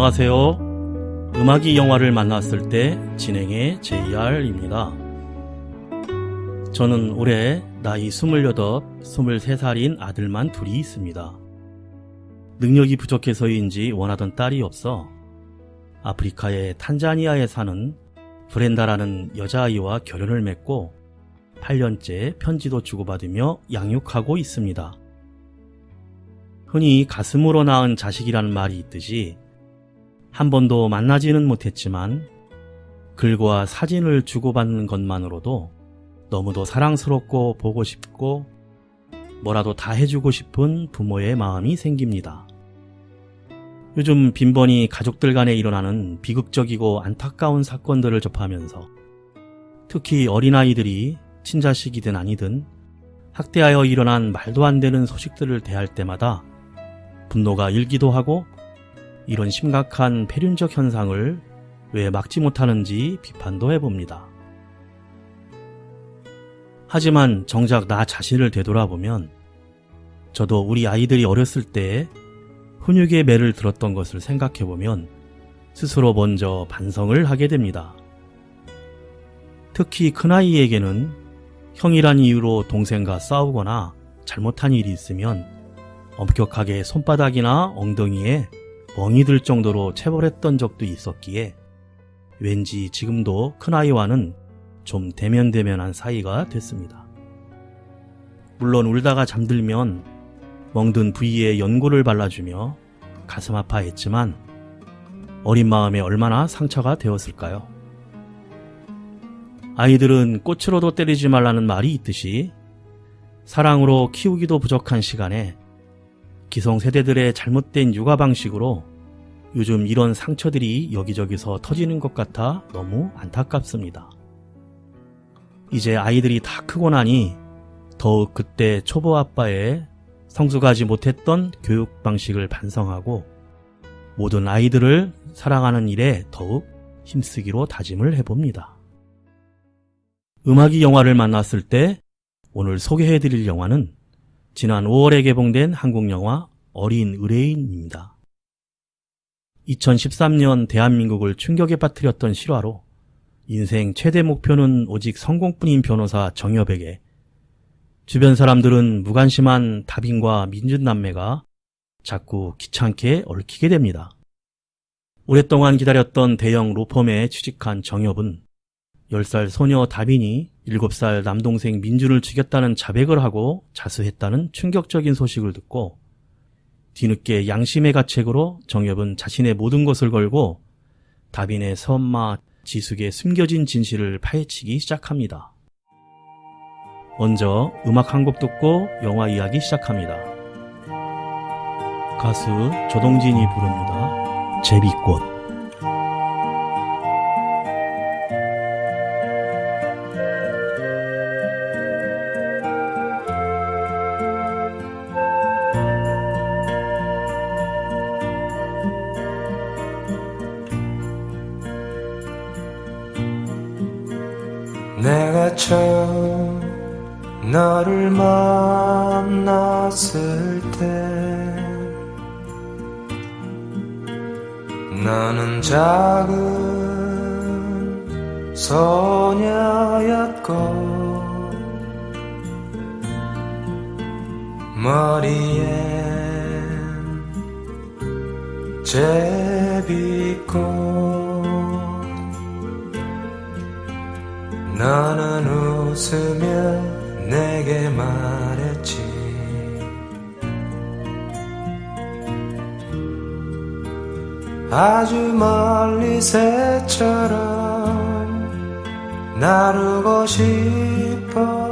안녕하세요. 음악이 영화를 만났을 때 진행의 JR입니다. 저는 올해 나이 28, 23살인 아들만 둘이 있습니다. 능력이 부족해서인지 원하던 딸이 없어 아프리카의 탄자니아에 사는 브렌다라는 여자아이와 결혼을 맺고 8년째 편지도 주고받으며 양육하고 있습니다. 흔히 가슴으로 낳은 자식이라는 말이 있듯이 한 번도 만나지는 못했지만 글과 사진을 주고받는 것만으로도 너무도 사랑스럽고 보고 싶고 뭐라도 다 해주고 싶은 부모의 마음이 생깁니다. 요즘 빈번히 가족들 간에 일어나는 비극적이고 안타까운 사건들을 접하면서 특히 어린아이들이 친자식이든 아니든 학대하여 일어난 말도 안 되는 소식들을 대할 때마다 분노가 일기도 하고 이런 심각한 폐륜적 현상을 왜 막지 못하는지 비판도 해봅니다. 하지만 정작 나 자신을 되돌아보면 저도 우리 아이들이 어렸을 때 훈육의 매를 들었던 것을 생각해보면 스스로 먼저 반성을 하게 됩니다. 특히 큰아이에게는 형이란 이유로 동생과 싸우거나 잘못한 일이 있으면 엄격하게 손바닥이나 엉덩이에 멍이 들 정도로 체벌했던 적도 있었기에 왠지 지금도 큰아이와는 좀 대면대면한 사이가 됐습니다. 물론 울다가 잠들면 멍든 부위에 연고를 발라주며 가슴 아파했지만 어린 마음에 얼마나 상처가 되었을까요? 아이들은 꽃으로도 때리지 말라는 말이 있듯이 사랑으로 키우기도 부족한 시간에 기성세대들의 잘못된 육아 방식으로 요즘 이런 상처들이 여기저기서 터지는 것 같아 너무 안타깝습니다. 이제 아이들이 다 크고 나니 더욱 그때 초보 아빠의 성숙하지 못했던 교육 방식을 반성하고 모든 아이들을 사랑하는 일에 더욱 힘쓰기로 다짐을 해봅니다. 음악이 영화를 만났을 때 오늘 소개해드릴 영화는 지난 5월에 개봉된 한국 영화 어린 의뢰인입니다. 2013년 대한민국을 충격에 빠뜨렸던 실화로 인생 최대 목표는 오직 성공뿐인 변호사 정엽에게 주변 사람들은 무관심한 다빈과 민준남매가 자꾸 귀찮게 얽히게 됩니다. 오랫동안 기다렸던 대형 로펌에 취직한 정엽은 10살 소녀 다빈이 7살 남동생 민준을 죽였다는 자백을 하고 자수했다는 충격적인 소식을 듣고 뒤늦게 양심의 가책으로 정엽은 자신의 모든 것을 걸고 다빈의 새엄마 지숙의 숨겨진 진실을 파헤치기 시작합니다. 먼저 음악 한 곡 듣고 영화 이야기 시작합니다. 가수 조동진이 부릅니다. 제비꽃. 내가 처음 너를 만났을 때 너는 작은 소녀였고 머리엔 제비꽃 너는 웃으며 내게 말했지 아주 멀리 새처럼 나르고 싶어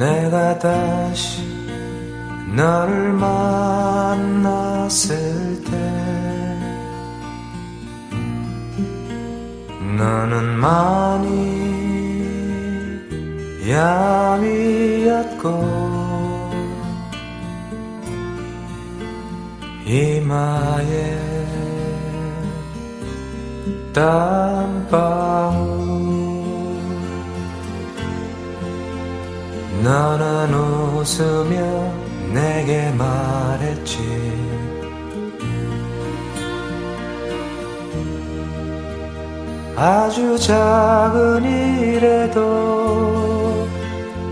내가 다시 너를 만났을 때 너는 많이 야위었고 이마에 땀방울 너는 웃으며 내게 말했지 아주 작은 일에도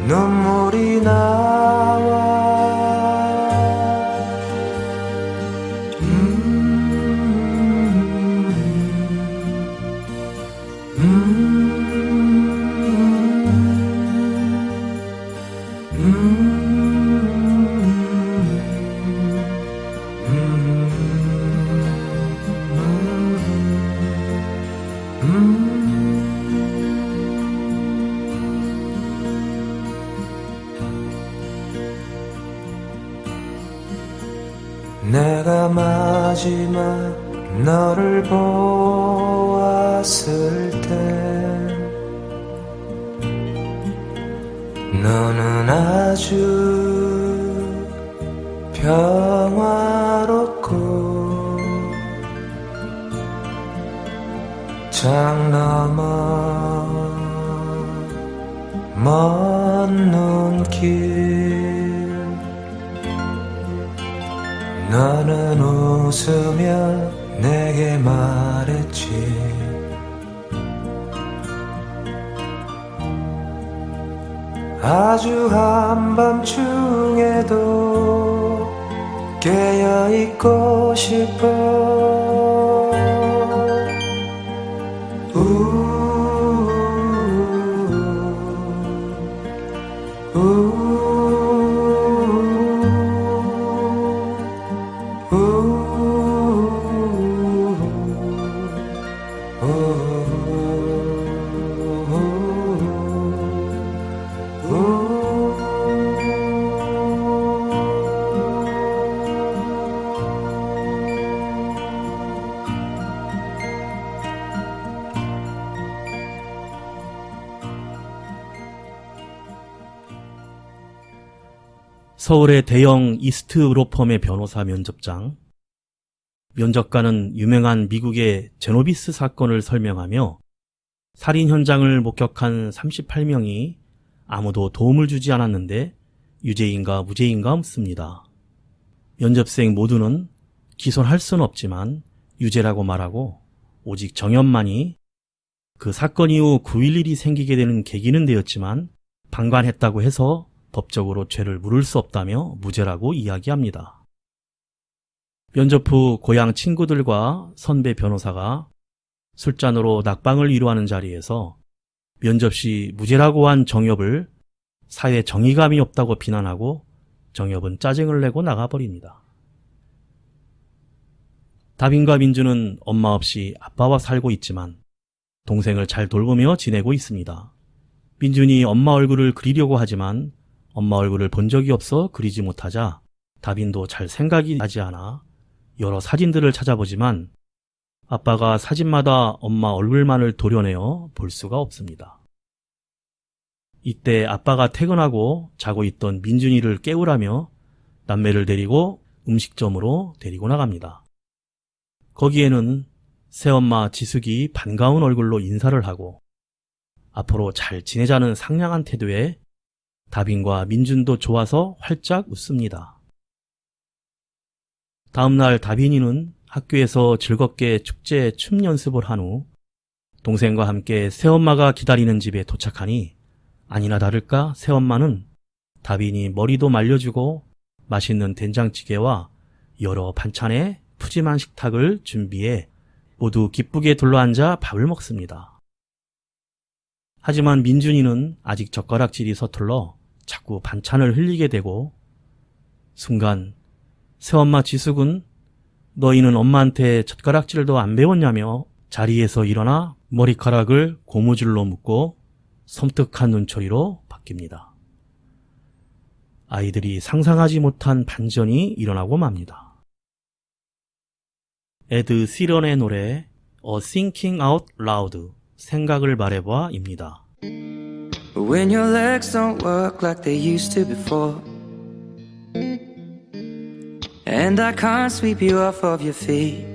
눈물이 나와 내가 마지막 너를 보았을 때 너는 아주 평화롭고 장 넘어 먼 눈길 너는 웃으며 내게 말했지 아주 한밤중에도 깨어있고 싶어 서울의 대형 이스트 로펌의 변호사 면접장. 면접관은 유명한 미국의 제노비스 사건을 설명하며 살인 현장을 목격한 38명이 아무도 도움을 주지 않았는데 유죄인가 무죄인가 묻습니다. 면접생 모두는 기소할 수는 없지만 유죄라고 말하고 오직 정연만이 그 사건 이후 9.11이 생기게 되는 계기는 되었지만 방관했다고 해서 법적으로 죄를 물을 수 없다며 무죄라고 이야기합니다. 면접 후 고향 친구들과 선배 변호사가 술잔으로 낙방을 위로하는 자리에서 면접 시 무죄라고 한 정엽을 사회 정의감이 없다고 비난하고 정엽은 짜증을 내고 나가버립니다. 다빈과 민주는 엄마 없이 아빠와 살고 있지만 동생을 잘 돌보며 지내고 있습니다. 민준이 엄마 얼굴을 그리려고 하지만 엄마 얼굴을 본 적이 없어 그리지 못하자 다빈도 잘 생각이 나지 않아 여러 사진들을 찾아보지만 아빠가 사진마다 엄마 얼굴만을 도려내어 볼 수가 없습니다. 이때 아빠가 퇴근하고 자고 있던 민준이를 깨우라며 남매를 데리고 음식점으로 데리고 나갑니다. 거기에는 새엄마 지숙이 반가운 얼굴로 인사를 하고 앞으로 잘 지내자는 상냥한 태도에 다빈과 민준도 좋아서 활짝 웃습니다. 다음날 다빈이는 학교에서 즐겁게 축제 춤 연습을 한 후 동생과 함께 새엄마가 기다리는 집에 도착하니 아니나 다를까 새엄마는 다빈이 머리도 말려주고 맛있는 된장찌개와 여러 반찬의 푸짐한 식탁을 준비해 모두 기쁘게 둘러앉아 밥을 먹습니다. 하지만 민준이는 아직 젓가락질이 서툴러 자꾸 반찬을 흘리게 되고 순간 새엄마 지숙은 너희는 엄마한테 젓가락질도 안 배웠냐며 자리에서 일어나 머리카락을 고무줄로 묶고 섬뜩한 눈초리로 바뀝니다. 아이들이 상상하지 못한 반전이 일어나고 맙니다. 에드 시런의 노래 A Thinking Out Loud, 생각을 말해봐입니다. When your legs don't work like they used to before, and I can't sweep you off of your feet,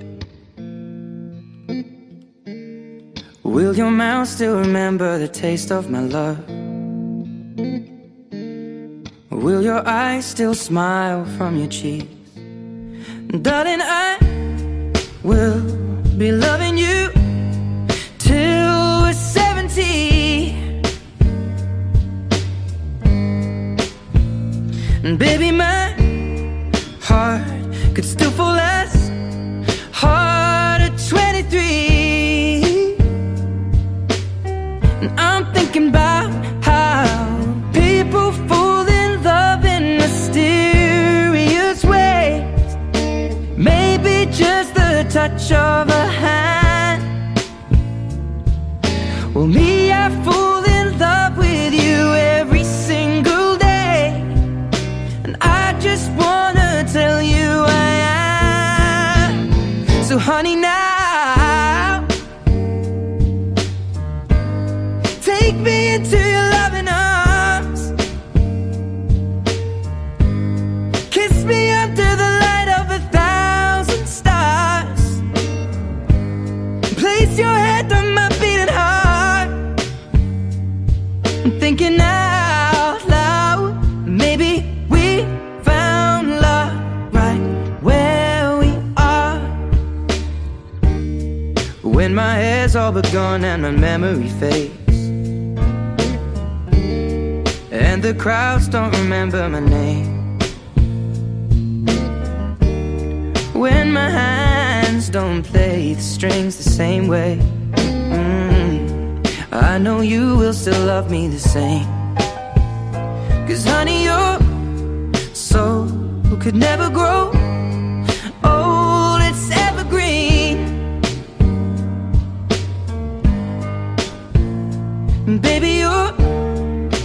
will your mouth still remember the taste of my love? Will your eyes still smile from your cheeks? Darling, I will be loving you till we're 70. And baby, my heart could still fall as hard at 23. And I'm thinking about how people fall in love in mysterious ways. Maybe just the touch of a hand. Well, me, I fall in love with you every single day, and I just wanna tell you I am. So honey, now take me into your loving arms, kiss me under the light of 1,000 stars, place your head on my beating heart. I'm thinking out loud, maybe we found love right where we are. When my hair's all but gone and my memory fades, and the crowds don't remember my name, when my hands don't play the strings the same way, I know you will still love me the same. 'Cause honey, your soul could never grow old, it's evergreen. And baby, your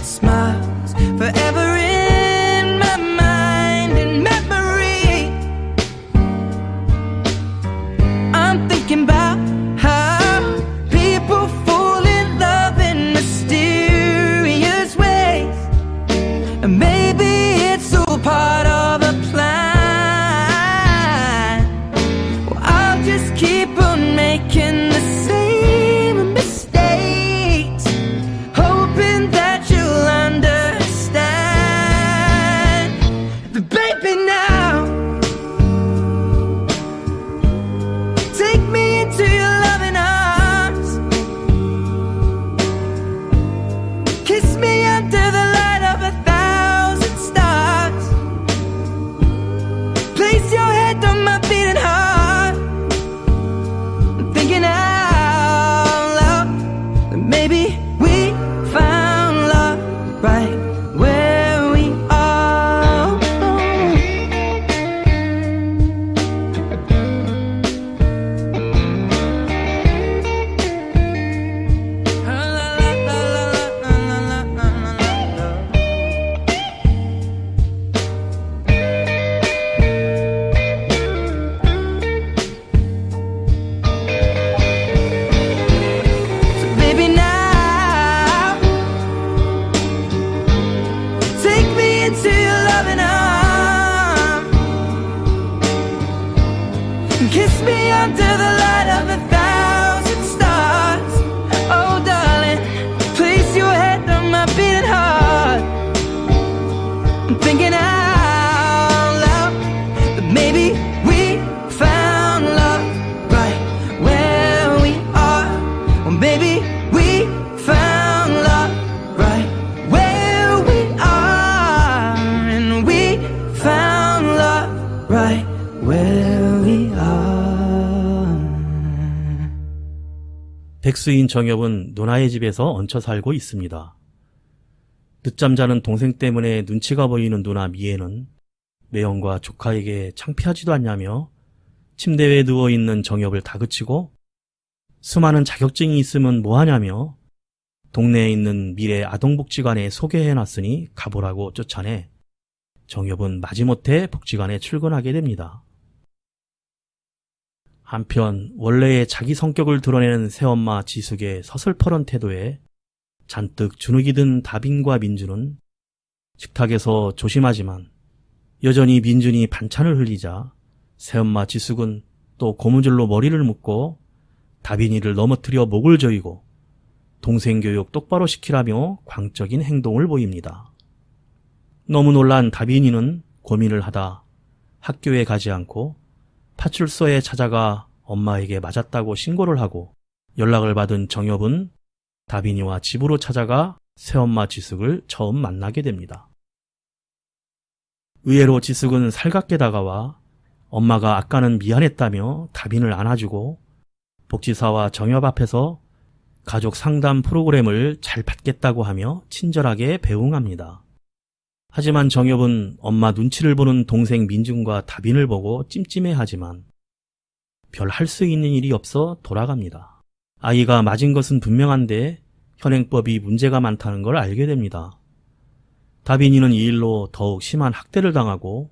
smile's forever in my mind and memory. I'm thinking about how people fall in love in mysterious ways, and maybe it's all part of a plan. Well, I'll just keep on making the same mistakes, hoping that you'll understand. But baby, now take me into your loving arms, kiss me under the light of 1,000 stars, place your head on my beating heart. I'm thinking out loud that maybe we found love right where we are. So baby, now take me into your loving arms, kiss me under the light of 1,000 stars. Oh darling, place your head on my beating heart. I'm thinking out loud that maybe we found love right where we are. Well, maybe we found love right where we are, and we found love right where we are. 백수인 정엽은 누나의 집에서 얹혀 살고 있습니다. 늦잠 자는 동생 때문에 눈치가 보이는 누나 미애는 매형과 조카에게 창피하지도 않냐며 침대에 누워있는 정엽을 다그치고 수많은 자격증이 있으면 뭐하냐며 동네에 있는 미래 아동복지관에 소개해놨으니 가보라고 쫓아내 정엽은 마지못해 복지관에 출근하게 됩니다. 한편 원래의 자기 성격을 드러내는 새엄마 지숙의 서슬퍼런 태도에 잔뜩 주눅이 든 다빈과 민준은 식탁에서 조심하지만 여전히 민준이 반찬을 흘리자 새엄마 지숙은 또 고무줄로 머리를 묶고 다빈이를 넘어뜨려 목을 조이고 동생 교육 똑바로 시키라며 광적인 행동을 보입니다. 너무 놀란 다빈이는 고민을 하다 학교에 가지 않고 파출소에 찾아가 엄마에게 맞았다고 신고를 하고 연락을 받은 정엽은 다빈이와 집으로 찾아가 새엄마 지숙을 처음 만나게 됩니다. 의외로 지숙은 살갑게 다가와 엄마가 아까는 미안했다며 다빈을 안아주고 복지사와 정엽 앞에서 가족 상담 프로그램을 잘 받겠다고 하며 친절하게 배웅합니다. 하지만 정엽은 엄마 눈치를 보는 동생 민준과 다빈을 보고 찜찜해하지만 별 할 수 있는 일이 없어 돌아갑니다. 아이가 맞은 것은 분명한데 현행법이 문제가 많다는 걸 알게 됩니다. 다빈이는 이 일로 더욱 심한 학대를 당하고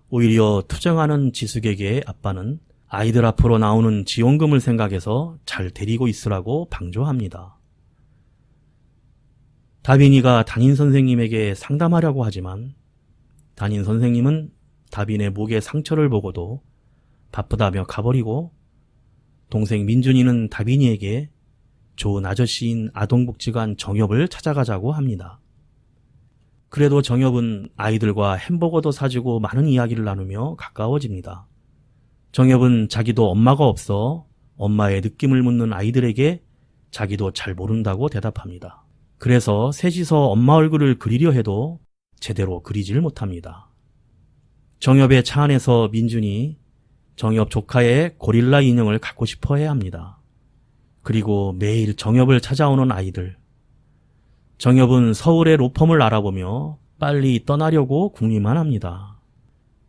오히려 투정하는 지숙에게 아빠는 아이들 앞으로 나오는 지원금을 생각해서 잘 데리고 있으라고 방조합니다. 다빈이가 담임 선생님에게 상담하려고 하지만 담임 선생님은 다빈의 목에 상처를 보고도 바쁘다며 가버리고 동생 민준이는 다빈이에게 좋은 아저씨인 아동복지관 정엽을 찾아가자고 합니다. 그래도 정엽은 아이들과 햄버거도 사주고 많은 이야기를 나누며 가까워집니다. 정엽은 자기도 엄마가 없어 엄마의 느낌을 묻는 아이들에게 자기도 잘 모른다고 대답합니다. 그래서 셋이서 엄마 얼굴을 그리려 해도 제대로 그리질 못합니다. 정엽의 차 안에서 민준이 정엽 조카의 고릴라 인형을 갖고 싶어 해야 합니다. 그리고 매일 정엽을 찾아오는 아이들. 정엽은 서울의 로펌을 알아보며 빨리 떠나려고 궁리만 합니다.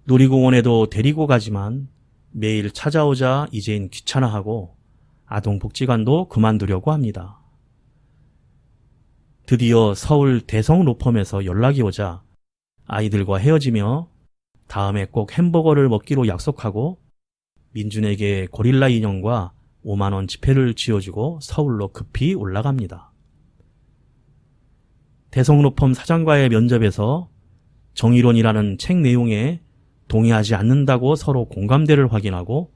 놀이공원에도 데리고 가지만 매일 찾아오자 이젠 귀찮아하고 아동복지관도 그만두려고 합니다. 드디어 서울 대성 로펌에서 연락이 오자 아이들과 헤어지며 다음에 꼭 햄버거를 먹기로 약속하고 민준에게 고릴라 인형과 5만 원 지폐를 쥐어주고 서울로 급히 올라갑니다. 대성로펌 사장과의 면접에서 정의론이라는 책 내용에 동의하지 않는다고 서로 공감대를 확인하고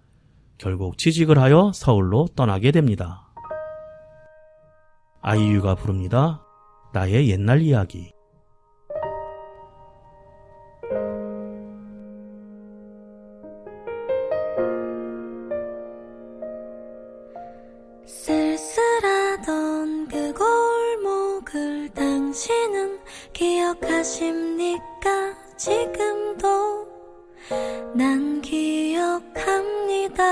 결국 취직을 하여 서울로 떠나게 됩니다. 아이유가 부릅니다. 나의 옛날 이야기. 쓸쓸하던 그 골목을 당신은 기억하십니까? 지금도 난 기억합니다.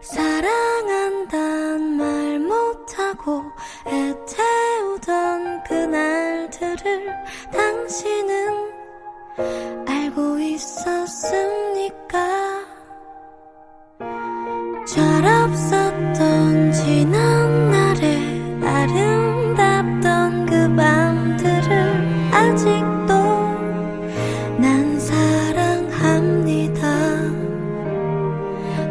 사랑한단 말 못하고 애태우던 그날들을 당신은 알고 있었습니까? 철없었던 지난 날의 아름답던 그 밤들을 아직도 난 사랑합니다.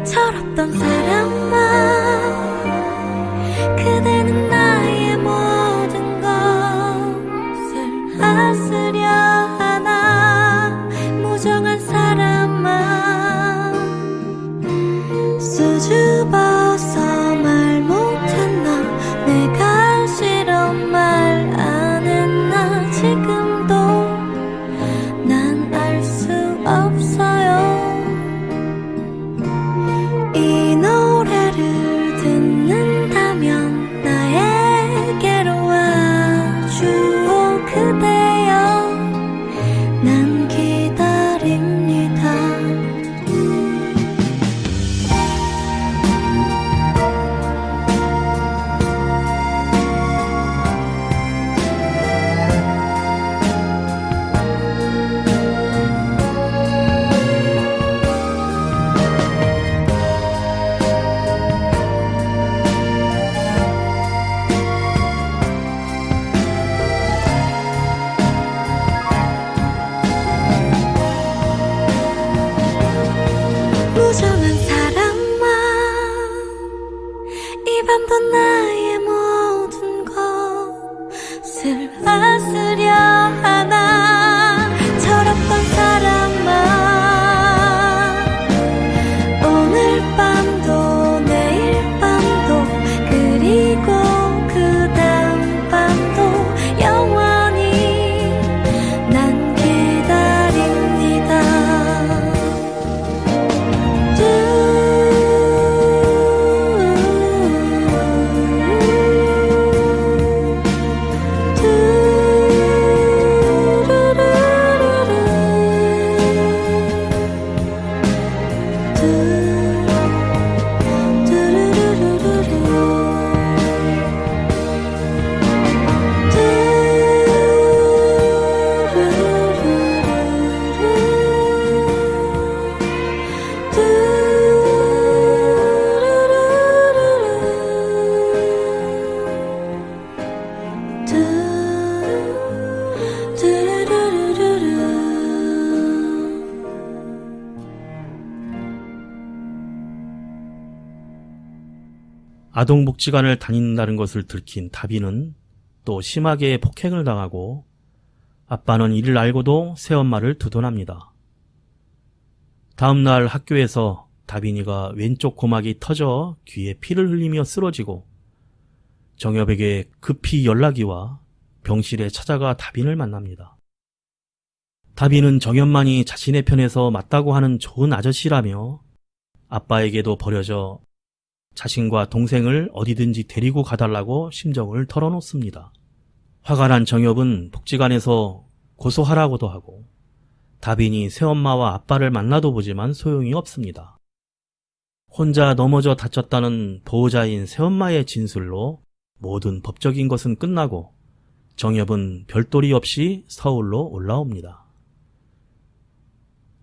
철없던 사람아, 그대는 나의 모든 것을 하스려 하나. 무정한 사람아, 수줍어서 말 못했나? 내가 싫어 말 안 했나? 지금도 난 알 수 없어요. 이 노래를 듣는다면 나에게로 와주오 그대여. 아동복지관을 다닌다는 것을 들킨 다빈은 또 심하게 폭행을 당하고 아빠는 이를 알고도 새엄마를 두둔합니다. 다음 날 학교에서 다빈이가 왼쪽 고막이 터져 귀에 피를 흘리며 쓰러지고 정엽에게 급히 연락이 와 병실에 찾아가 다빈을 만납니다. 다빈은 정엽만이 자신의 편에서 맞다고 하는 좋은 아저씨라며 아빠에게도 버려져 자신과 동생을 어디든지 데리고 가달라고 심정을 털어놓습니다. 화가 난 정엽은 복지관에서 고소하라고도 하고 다빈이 새엄마와 아빠를 만나도 보지만 소용이 없습니다. 혼자 넘어져 다쳤다는 보호자인 새엄마의 진술로 모든 법적인 것은 끝나고 정엽은 별도리 없이 서울로 올라옵니다.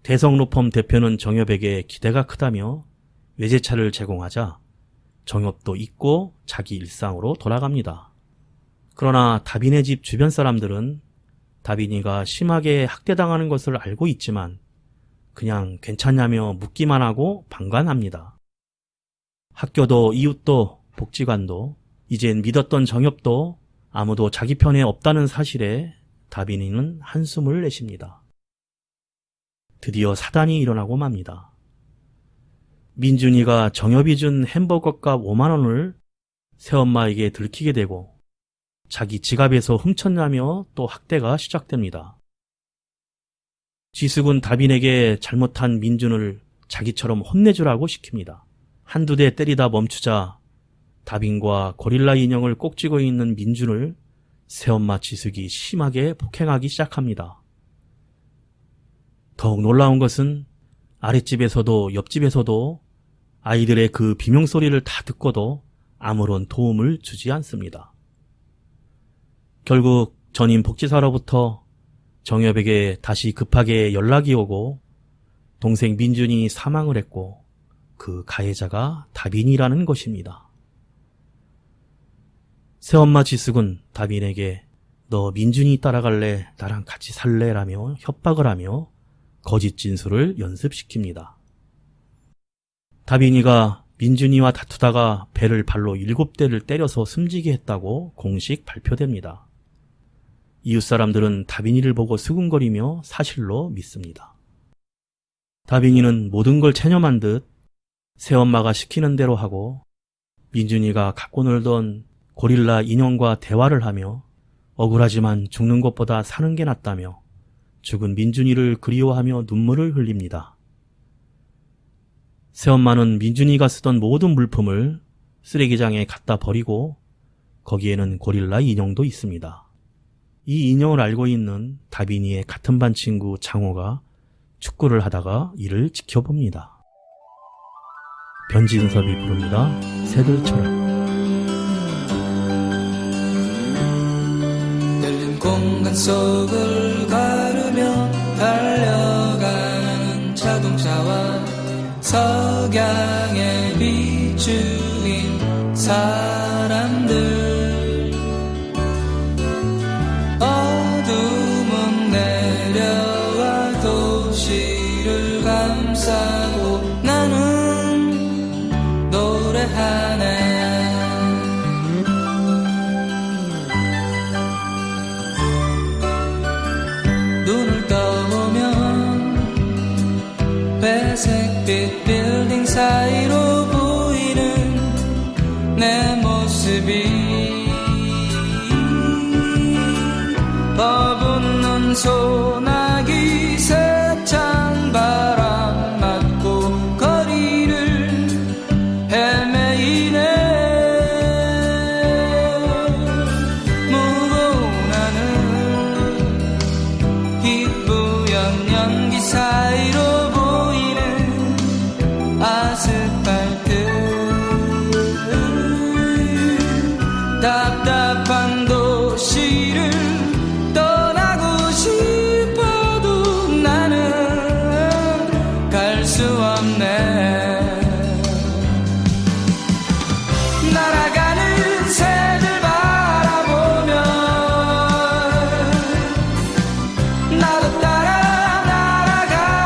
대성로펌 대표는 정엽에게 기대가 크다며 외제차를 제공하자 정엽도 잊고 자기 일상으로 돌아갑니다. 그러나 다빈의 집 주변 사람들은 다빈이가 심하게 학대당하는 것을 알고 있지만 그냥 괜찮냐며 묻기만 하고 방관합니다. 학교도 이웃도 복지관도 이젠 믿었던 정엽도 아무도 자기 편에 없다는 사실에 다빈이는 한숨을 내쉽니다. 드디어 사단이 일어나고 맙니다. 민준이가 정엽이 준 햄버거 값 5만 원을 새엄마에게 들키게 되고 자기 지갑에서 훔쳤냐며 또 학대가 시작됩니다. 지숙은 다빈에게 잘못한 민준을 자기처럼 혼내주라고 시킵니다. 한두 대 때리다 멈추자 다빈과 고릴라 인형을 꼭 쥐고 있는 민준을 새엄마 지숙이 심하게 폭행하기 시작합니다. 더욱 놀라운 것은 아랫집에서도 옆집에서도 아이들의 그 비명소리를 다 듣고도 아무런 도움을 주지 않습니다. 결국 전임 복지사로부터 정엽에게 다시 급하게 연락이 오고 동생 민준이 사망을 했고 그 가해자가 다빈이라는 것입니다. 새엄마 지숙은 다빈에게 너 민준이 따라갈래? 나랑 같이 살래? 라며 협박을 하며 거짓 진술을 연습시킵니다. 다빈이가 민준이와 다투다가 배를 발로 7대를 때려서 숨지게 했다고 공식 발표됩니다. 이웃 사람들은 다빈이를 보고 수군거리며 사실로 믿습니다. 다빈이는 모든 걸 체념한 듯 새엄마가 시키는 대로 하고 민준이가 갖고 놀던 고릴라 인형과 대화를 하며 억울하지만 죽는 것보다 사는 게 낫다며 죽은 민준이를 그리워하며 눈물을 흘립니다. 새엄마는 민준이가 쓰던 모든 물품을 쓰레기장에 갖다 버리고 거기에는 고릴라 인형도 있습니다. 이 인형을 알고 있는 다빈이의 같은 반 친구 장호가 축구를 하다가 이를 지켜봅니다. 변진섭이 부릅니다. 새들처럼. 열린 공간 속을 가르며 달려가는 자동차와 석양에 비추인 사람들 어둠은 내려와 도시를 감싸고 나는 노래하네 눈을 떠보면 회색빛 빌딩 사이로 보이는 내 모습이 버붓는 소나기 세찬 바람 맞고 거리를 헤매이네 무거운 하늘 희뿌연 연기 사이로 보이는 아스팔트 답답한 도시를 떠나고 싶어도 나는 갈 수 없네 날아가는 새들 바라보며 나도 따라 날아가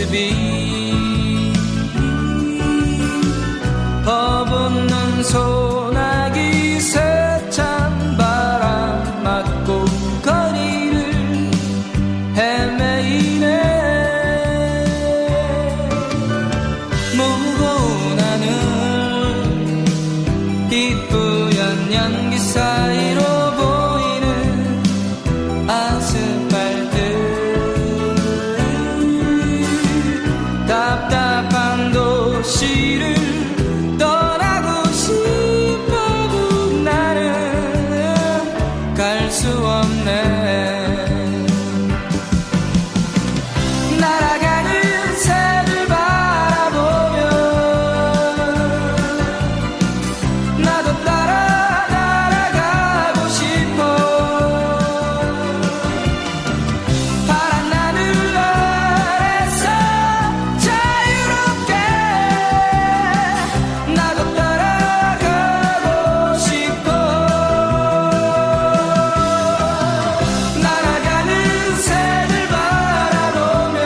모습이 퍼붓는 소나기 세찬 바람 맞고 거리를 헤매이네. 무거운 하늘 이쁘연 연기 사이로 보이는 아스팔트, 답답한 도시를 떠나고 싶어도 나는 갈 수 없네. 날아가는 새를 바라보며 나도 따라 날아가고 싶어. 파란 하늘 아래서 자유롭게 나도 따라가고 싶어. 날아가는 새를 바라보며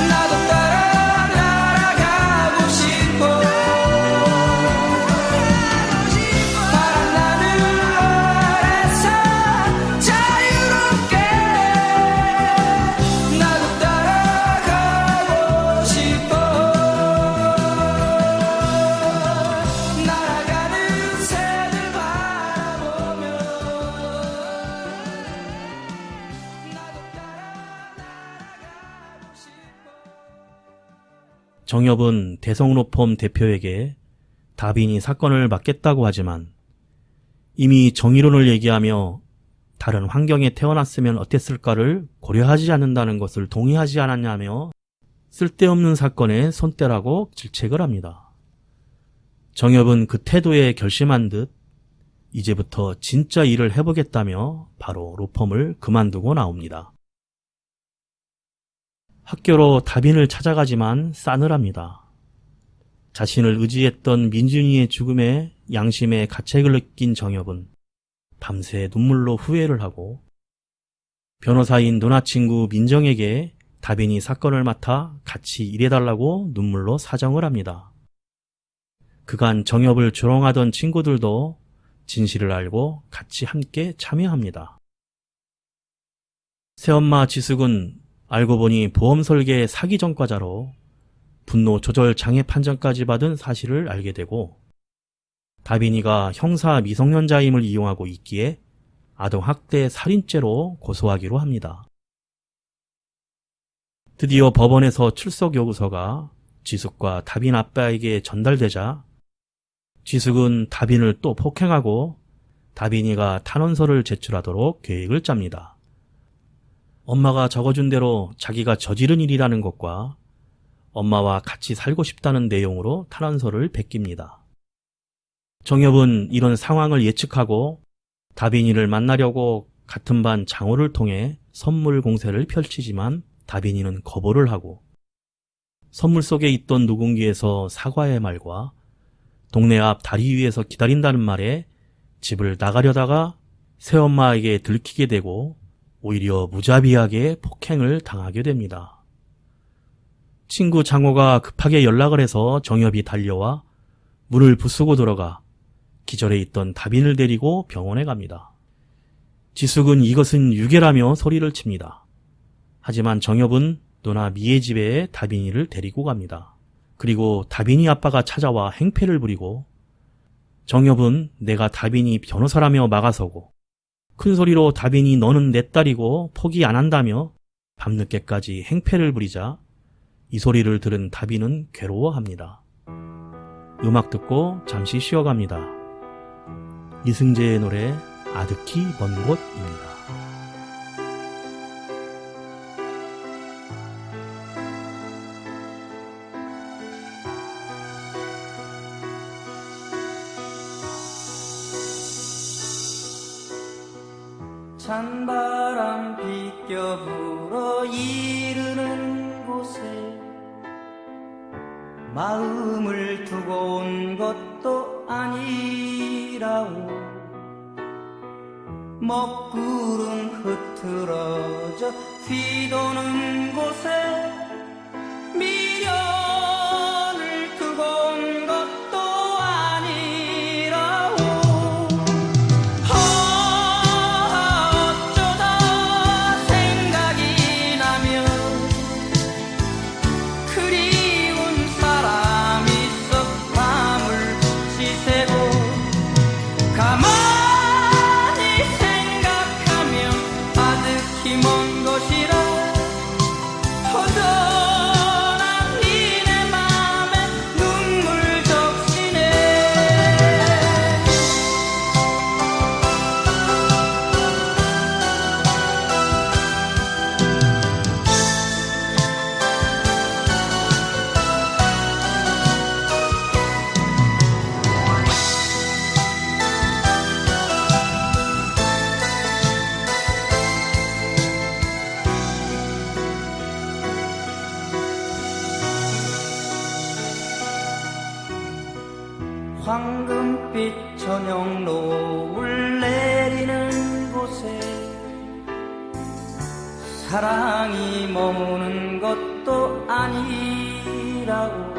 나도 따라 날아가고 싶어. 파란 하늘 아래서 자유롭게 나도 따라가고 싶어. 날아가는 새를 바라보며 나도 따라 날아가고 싶어. 정엽은 대성로펌 대표에게 다빈이 사건을 맡겠다고 하지만 이미 정의론을 얘기하며 다른 환경에 태어났으면 어땠을까를 고려하지 않는다는 것을 동의하지 않았냐며 쓸데없는 사건에 손대라고 질책을 합니다. 정엽은 그 태도에 결심한 듯 이제부터 진짜 일을 해보겠다며 바로 로펌을 그만두고 나옵니다. 학교로 다빈을 찾아가지만 싸늘합니다. 자신을 의지했던 민준이의 죽음에 양심의 가책을 느낀 정엽은 밤새 눈물로 후회를 하고 변호사인 누나 친구 민정에게 다빈이 사건을 맡아 같이 일해달라고 눈물로 사정을 합니다. 그간 정엽을 조롱하던 친구들도 진실을 알고 같이 함께 참여합니다. 새엄마 지숙은 알고 보니 보험 설계 사기 전과자로 분노 조절 장애 판정까지 받은 사실을 알게 되고 다빈이가 형사 미성년자임을 이용하고 있기에 아동학대 살인죄로 고소하기로 합니다. 드디어 법원에서 출석 요구서가 지숙과 다빈 아빠에게 전달되자 지숙은 다빈을 또 폭행하고 다빈이가 탄원서를 제출하도록 계획을 짭니다. 엄마가 적어준 대로 자기가 저지른 일이라는 것과 엄마와 같이 살고 싶다는 내용으로 탄원서를 베낍니다. 정엽은 이런 상황을 예측하고 다빈이를 만나려고 같은 반 장호를 통해 선물 공세를 펼치지만 다빈이는 거부를 하고 선물 속에 있던 누군기에서 사과의 말과 동네 앞 다리 위에서 기다린다는 말에 집을 나가려다가 새엄마에게 들키게 되고 오히려 무자비하게 폭행을 당하게 됩니다. 친구 장호가 급하게 연락을 해서 정엽이 달려와 문을 부수고 들어가 기절해 있던 다빈을 데리고 병원에 갑니다. 지숙은 이것은 유괴라며 소리를 칩니다. 하지만 정엽은 누나 미애 집에 다빈이를 데리고 갑니다. 그리고 다빈이 아빠가 찾아와 행패를 부리고 정엽은 내가 다빈이 변호사라며 막아서고 큰 소리로 다빈이 너는 내 딸이고 포기 안 한다며 밤늦게까지 행패를 부리자 이 소리를 들은 다빈은 괴로워합니다. 음악 듣고 잠시 쉬어갑니다. 이승재의 노래 아득히 먼 곳입니다. 찬바람 비껴 불어 이르는 곳에 마음을 두고 온 것도 아니라오. 먹구름 흐트러져 뒤도는 곳에 미련을 두고 온 것도 아니라오. 어쩌다 생각이 나면 그리운 사람이 썩 밤을 지새고 가만히 생각하면 아득히 먼 곳이라 허전한 이 내 맘에 눈물 적시네. 황금빛 저녁 노을 내리는 곳에 사랑이 머무는 것도 아니라고.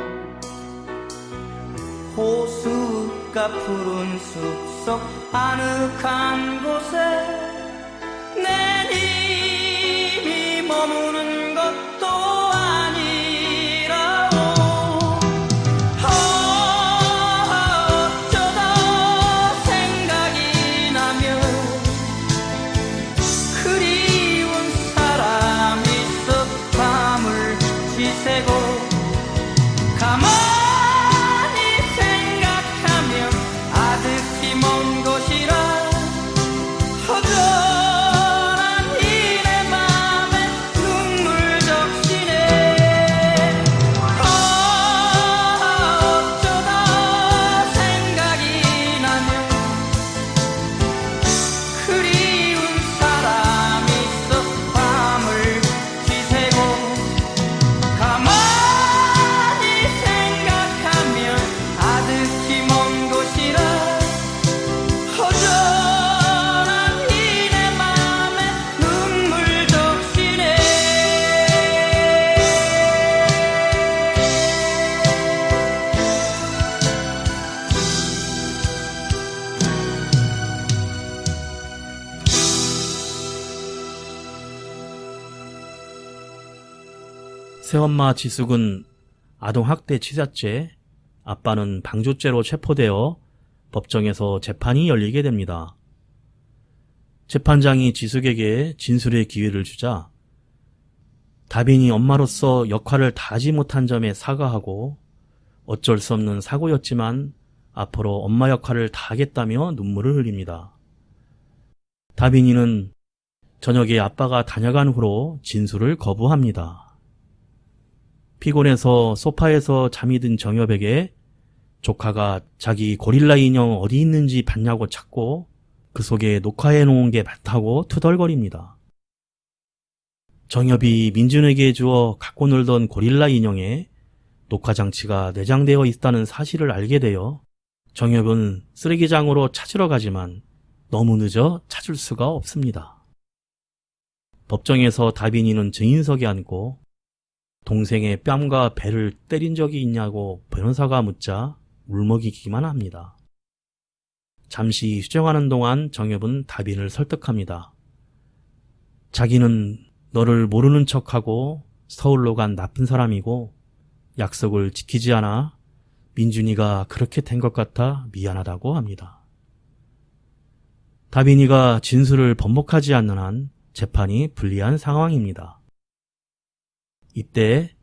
호숫가 푸른 숲속 아늑한 곳에 내 님이 머무는 것도 아니라고. 어쩌다 생각이 나면 그리운 사람이 썩 밤을 지새고 가만히 생각하면 아득히 먼 곳이라 허전한 이 내 맘에 눈물 적시네. 어쩌다 생각이 나면 그리운 사람이 썩 밤을 지새고 가만히 생각하면 아득히 먼 곳이라 허전한 이 내 맘에 눈물 적시네. 새엄마 지숙은 아동학대 치사죄, 아빠는 방조죄로 체포되어 법정에서 재판이 열리게 됩니다. 재판장이 지숙에게 진술의 기회를 주자 다빈이 엄마로서 역할을 다하지 못한 점에 사과하고 어쩔 수 없는 사고였지만 앞으로 엄마 역할을 다하겠다며 눈물을 흘립니다. 다빈이는 저녁에 아빠가 다녀간 후로 진술을 거부합니다. 피곤해서 소파에서 잠이 든 정엽에게 조카가 자기 고릴라 인형 어디 있는지 봤냐고 찾고 그 속에 녹화해 놓은 게 맞다고 투덜거립니다. 정엽이 민준에게 주어 갖고 놀던 고릴라 인형에 녹화 장치가 내장되어 있다는 사실을 알게 되어 정엽은 쓰레기장으로 찾으러 가지만 너무 늦어 찾을 수가 없습니다. 법정에서 다빈이는 증인석에 앉고 동생의 뺨과 배를 때린 적이 있냐고 변호사가 묻자 울먹이기만 합니다. 잠시 휴정하는 동안 정엽은 다빈을 설득합니다. 자기는 너를 모르는 척하고 서울로 간 나쁜 사람이고 약속을 지키지 않아 민준이가 그렇게 된 것 같아 미안하다고 합니다. 다빈이가 진술을 번복하지 않는 한 재판이 불리한 상황입니다. 이때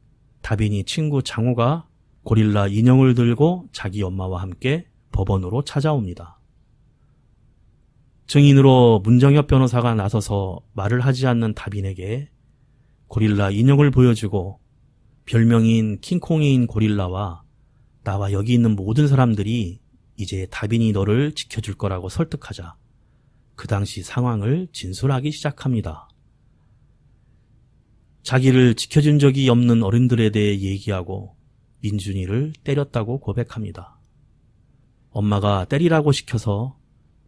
다빈이 친구 장호가 고릴라 인형을 들고 자기 엄마와 함께 법원으로 찾아옵니다. 증인으로 문정엽 변호사가 나서서 말을 하지 않는 다빈에게 고릴라 인형을 보여주고 별명인 킹콩이인 고릴라와 나와 여기 있는 모든 사람들이 이제 다빈이 너를 지켜줄 거라고 설득하자 그 당시 상황을 진술하기 시작합니다. 자기를 지켜준 적이 없는 어른들에 대해 얘기하고 민준이를 때렸다고 고백합니다. 엄마가 때리라고 시켜서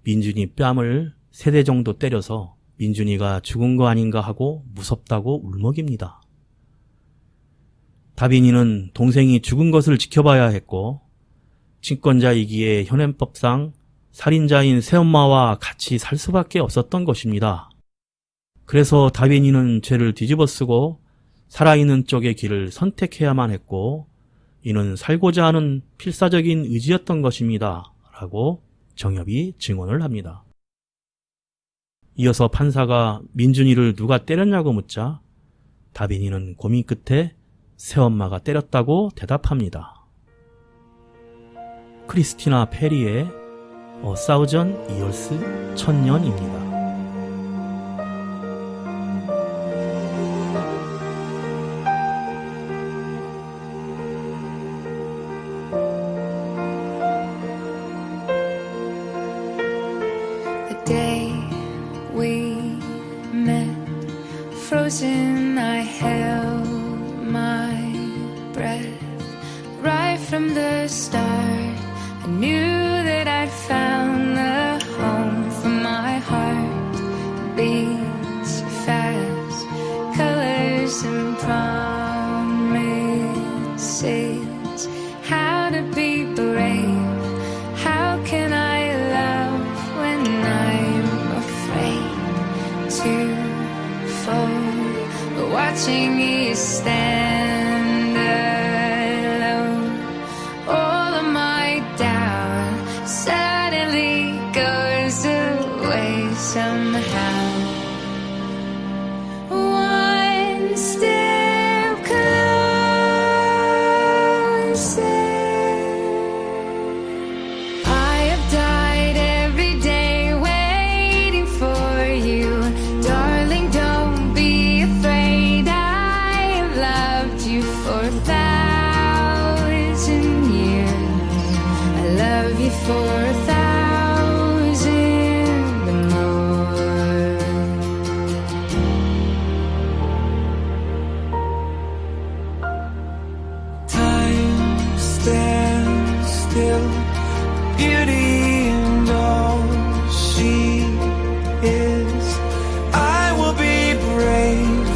민준이 뺨을 3대 정도 때려서 민준이가 죽은 거 아닌가 하고 무섭다고 울먹입니다. 다빈이는 동생이 죽은 것을 지켜봐야 했고 친권자이기에 현행법상 살인자인 새엄마와 같이 살 수밖에 없었던 것입니다. 그래서 다빈이는 죄를 뒤집어쓰고 살아있는 쪽의 길을 선택해야만 했고 이는 살고자 하는 필사적인 의지였던 것입니다. 라고 정엽이 증언을 합니다. 이어서 판사가 민준이를 누가 때렸냐고 묻자 다빈이는 고민 끝에 새엄마가 때렸다고 대답합니다. 크리스티나 페리의 A Thousand Years 천년입니다. The day we met, frozen, I held my breath. Right from the start, I knew that I'd found the home for my heart. Beats fast, colors and promises. How to be brave, how can I love when I'm afraid to fall? Watching you stand alone, all of my doubt suddenly goes away somehow. One step closer. I have died every day waiting for you, darling. Don't be afraid. I have loved you for 1,000 years. I love you for 1,000 more. Time stands still, beauty and all she is. I will be brave,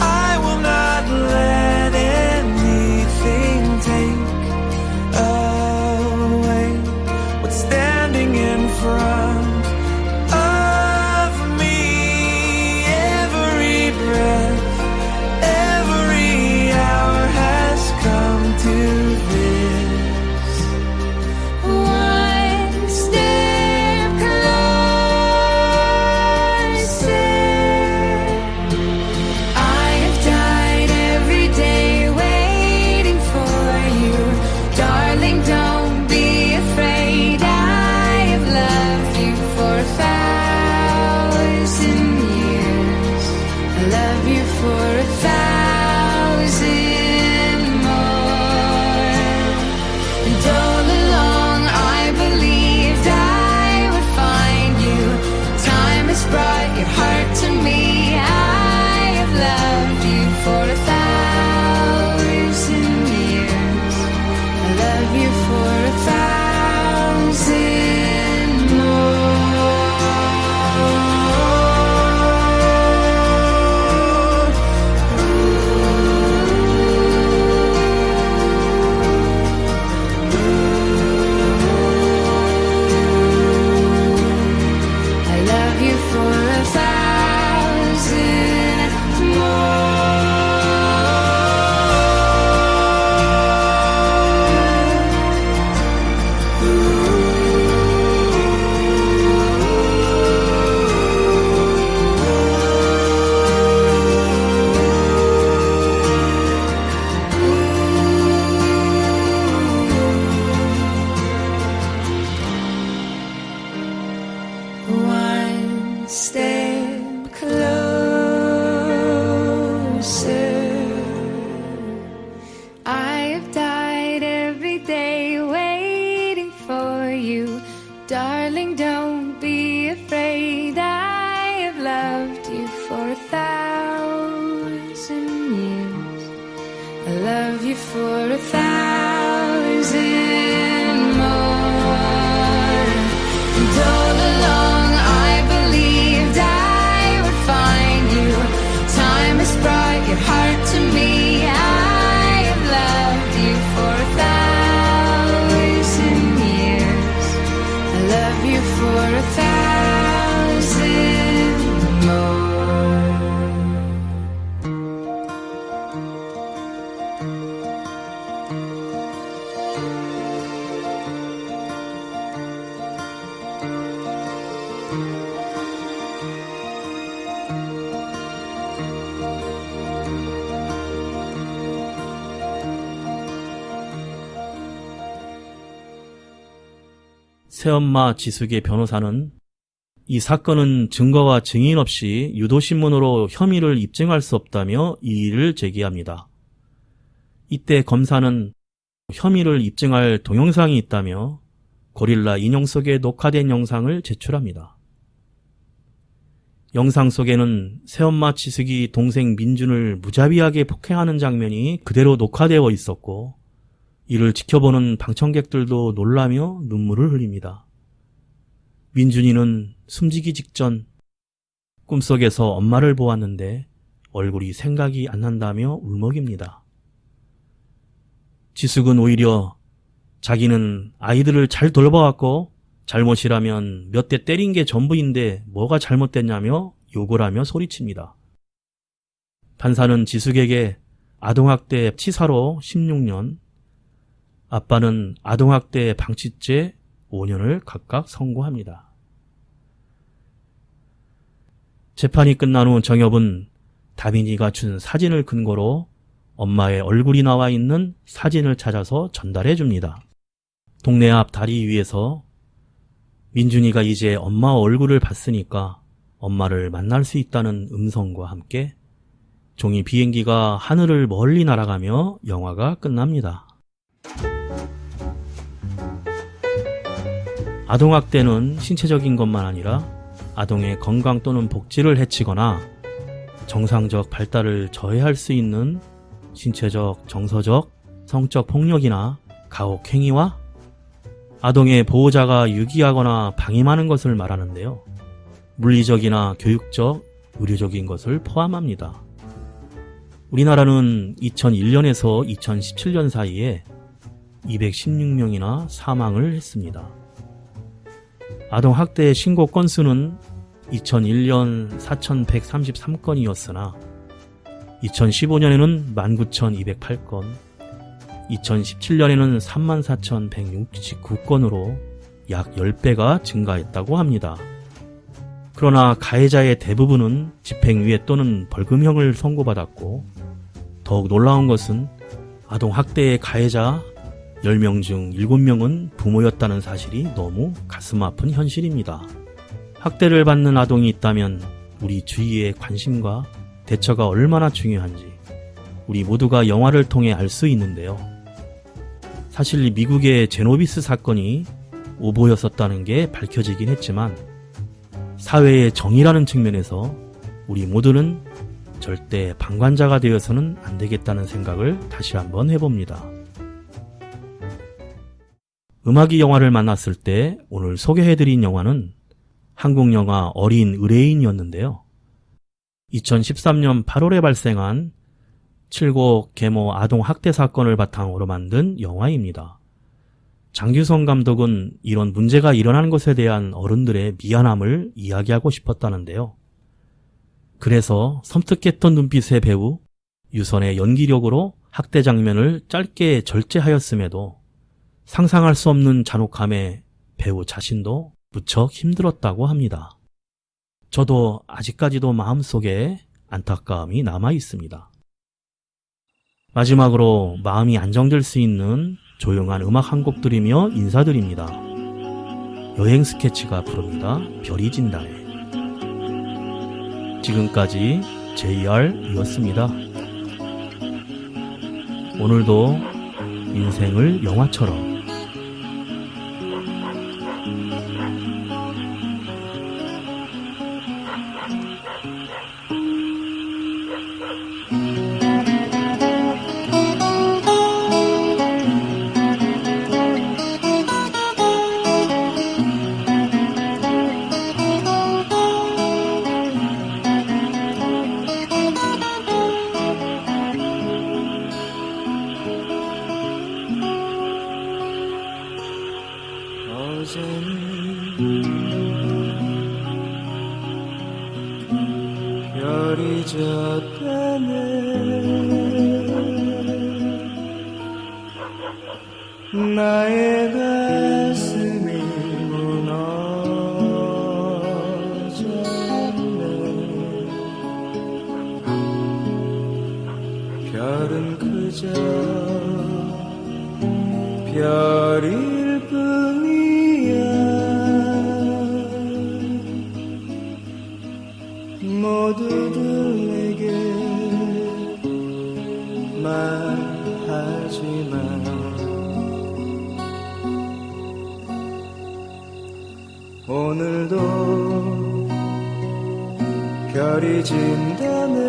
I will not let anything take away what's standing in front of me. Every breath, every hour has come to this. One step closer. I have died every day waiting for you, darling. Don't be afraid. I have loved you for 1,000 years. I love you for 1,000 more. And all along I believed I would find you. Time has brought your heart to me. I have loved you for 1,000 years. I love you for 1,000 more. I love you for 1,000 One step closer. I have died every day waiting for you, darling. Don't be afraid. I have loved you for 1,000 years. I love you for 1,000 more. And all along I believed 새엄마 지숙의 변호사는 이 사건은 증거와 증인 없이 유도신문으로 혐의를 입증할 수 없다며 이의를 제기합니다. 이때 검사는 혐의를 입증할 동영상이 있다며 고릴라 인형 속에 녹화된 영상을 제출합니다. 영상 속에는 새엄마 지숙이 동생 민준을 무자비하게 폭행하는 장면이 그대로 녹화되어 있었고, 이를 지켜보는 방청객들도 놀라며 눈물을 흘립니다. 민준이는 숨지기 직전 꿈속에서 엄마를 보았는데 얼굴이 생각이 안 난다며 울먹입니다. 지숙은 오히려 자기는 아이들을 잘 돌봐왔고 잘못이라면 몇 대 때린 게 전부인데 뭐가 잘못됐냐며 욕을 하며 소리칩니다. 판사는 지숙에게 아동학대 치사로 16년, 아빠는 아동학대 방치죄 5년을 각각 선고합니다. 재판이 끝난 후 정엽은 다민이가 준 사진을 근거로 엄마의 얼굴이 나와 있는 사진을 찾아서 전달해 줍니다. 동네 앞 다리 위에서 민준이가 이제 엄마 얼굴을 봤으니까 엄마를 만날 수 있다는 음성과 함께 종이 비행기가 하늘을 멀리 날아가며 영화가 끝납니다. 아동학대는 신체적인 것만 아니라 아동의 건강 또는 복지를 해치거나 정상적 발달을 저해할 수 있는 신체적, 정서적, 성적 폭력이나 가혹행위와 아동의 보호자가 유기하거나 방임하는 것을 말하는데요. 물리적이나 교육적, 의료적인 것을 포함합니다. 우리나라는 2001년에서 2017년 사이에 216명이나 사망을 했습니다. 아동학대 신고 건수는 2001년 4,133건이었으나 2015년에는 19,208건, 2017년에는 34,169건으로 약 10배가 증가했다고 합니다. 그러나 가해자의 대부분은 집행유예 또는 벌금형을 선고받았고, 더욱 놀라운 것은 아동학대의 가해자 10명 중 7명은 부모였다는 사실이 너무 가슴 아픈 현실입니다. 학대를 받는 아동이 있다면 우리 주위의 관심과 대처가 얼마나 중요한지 우리 모두가 영화를 통해 알 수 있는데요. 사실 미국의 제노비스 사건이 오보였었다는 게 밝혀지긴 했지만 사회의 정의라는 측면에서 우리 모두는 절대 방관자가 되어서는 안 되겠다는 생각을 다시 한번 해봅니다. 음악이 영화를 만났을 때 오늘 소개해드린 영화는 한국 영화 어린 의뢰인이었는데요. 2013년 8월에 발생한 칠곡 계모 아동 학대 사건을 바탕으로 만든 영화입니다. 장규성 감독은 이런 문제가 일어나는 것에 대한 어른들의 미안함을 이야기하고 싶었다는데요. 그래서 섬뜩했던 눈빛의 배우 유선의 연기력으로 학대 장면을 짧게 절제하였음에도 상상할 수 없는 잔혹함에 배우 자신도 무척 힘들었다고 합니다. 저도 아직까지도 마음속에 안타까움이 남아 있습니다. 마지막으로 마음이 안정될 수 있는 조용한 음악 한 곡 들으며 인사드립니다. 여행 스케치가 부릅니다. 별이 진다네. 지금까지 JR이었습니다. 오늘도 인생을 영화처럼 별이 졌다네 나의 가슴이 무너졌네 별은 그저 별일 뿐이야 하지만 오늘도 별이 진다네.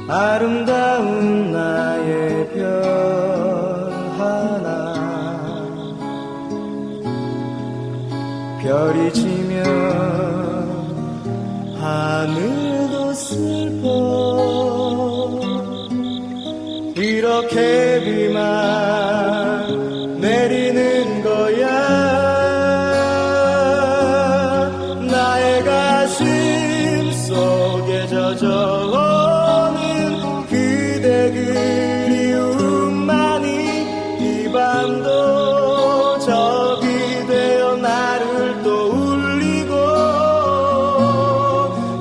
아름다운 나의 별 하나, 별이 지면 하늘도 슬퍼. 이렇게 비만 내리는 거야. 나의 가슴 속에 젖어오는 그대 그리움만이 이 밤도 적이 되어 나를 또 울리고,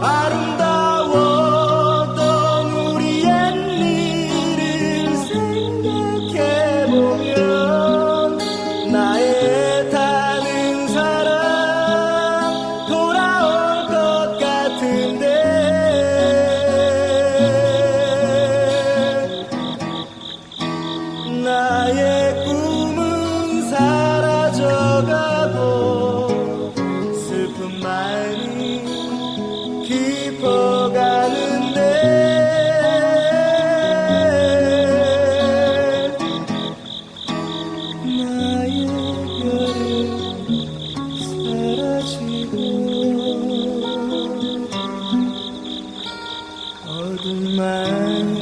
아름다웠던 우리 옛일을 생각해보면 나의 타는 사랑 돌아올 것 같은데. 나의 꿈은 사라져가고 슬픔만이 깊어가는데. 나의 별은 사라지고 어둠만이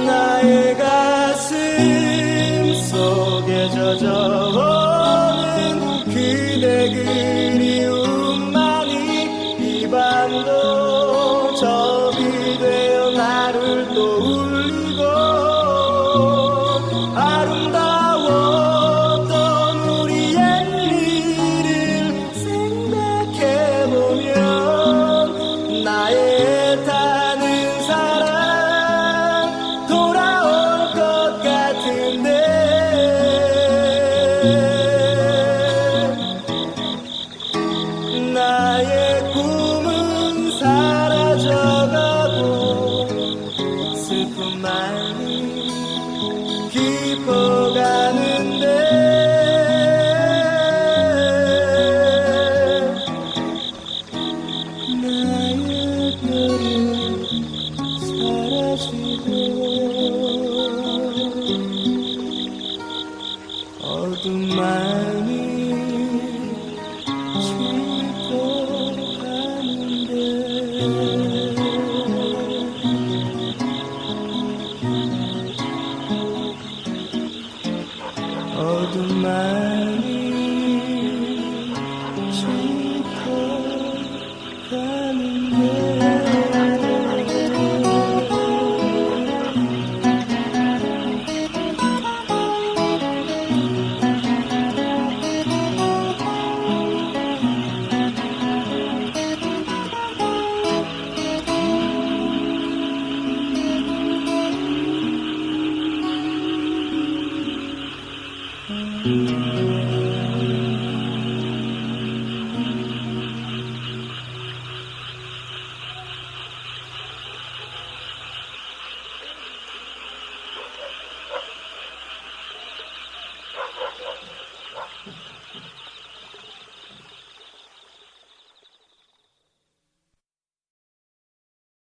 나의 가슴 속에 젖어오는 그대 그리움만이 이 밤도 적이 되어 나를 또 울리고, 아름다웠던 우리 옛일을 생각해보면 나의 타는 사랑 돌아올 것 같은데. 나의 꿈은 사라져가고 슬픔만이 깊어가는데. 나의 별은 사라지고 어둠만이 어둠만이 깊어가는데.